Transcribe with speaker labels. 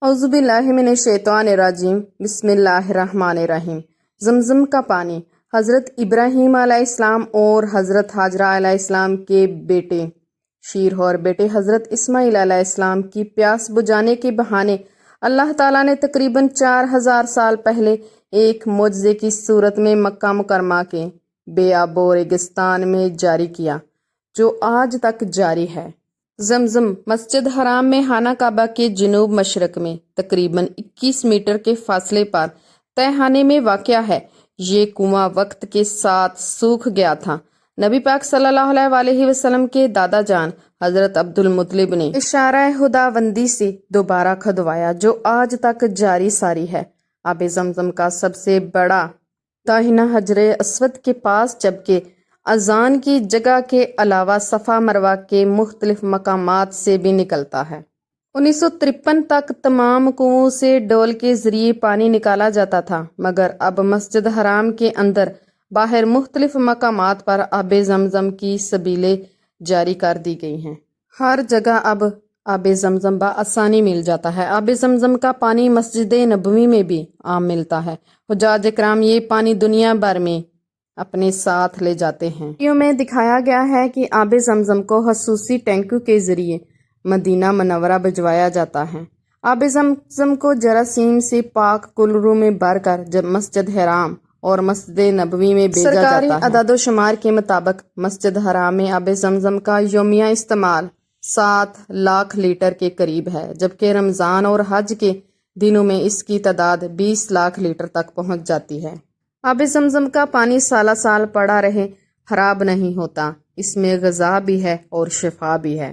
Speaker 1: اعوذ باللہ من الشیطان الرجیم، بسم اللہ الرحمن الرحیم۔ زمزم کا پانی حضرت ابراہیم علیہ السلام اور حضرت حاجرہ علیہ السلام کے بیٹے شیر اور بیٹے حضرت اسماعیل علیہ السلام کی پیاس بجھانے کے بہانے اللہ تعالیٰ نے تقریباً 4000 سال پہلے ایک معجزے کی صورت میں مکہ مکرمہ کے بے آب و ریگستان میں جاری کیا، جو آج تک جاری ہے۔ زمزم مسجد حرام میں خانہ کعبہ کے جنوب مشرق میں تقریباً 21 میٹر کے فاصلے پر تہھانے میں واقع ہے۔ یہ کنواں وقت کے ساتھ سوکھ گیا تھا۔ نبی پاک صلی اللہ علیہ وسلم کے دادا جان حضرت عبد المطلب نے اشارہ خداوندی سے دوبارہ کھدوایا، جو آج تک جاری ساری ہے۔ آب زمزم کا سب سے بڑا داہنہ حجر اسود کے پاس، جبکہ اذان کی جگہ کے علاوہ صفا مروہ کے مختلف مقامات سے بھی نکلتا ہے۔ 1953 تک تمام کنووں سے ڈول کے ذریعے پانی نکالا جاتا تھا، مگر اب مسجد حرام کے اندر باہر مختلف مقامات پر آب زمزم کی سبیلیں جاری کر دی گئی ہیں۔ ہر جگہ اب آب زمزم بآسانی مل جاتا ہے۔ آب زمزم کا پانی مسجد نبوی میں بھی عام ملتا ہے۔ حجاج کرام یہ پانی دنیا بھر میں اپنے ساتھ لے جاتے ہیں۔ ویڈیو میں دکھایا گیا ہے کہ آب زمزم کو خصوصی ٹینکوں کے ذریعے مدینہ منورہ بھجوایا جاتا ہے۔ آب زمزم کو جراثیم سے پاک کولروں میں بھر کر جب مسجد حرام اور مسجد نبوی میں بھیجا جاتا ہے۔ سرکاری اعداد و شمار کے مطابق مسجد حرام میں آب زمزم کا یومیہ استعمال 7 لاکھ لیٹر کے قریب ہے، جبکہ رمضان اور حج کے دنوں میں اس کی تعداد 20 لاکھ لیٹر تک پہنچ جاتی ہے۔ آب زمزم کا پانی سالہ سال پڑا رہے خراب نہیں ہوتا، اس میں غذا بھی ہے اور شفا بھی ہے۔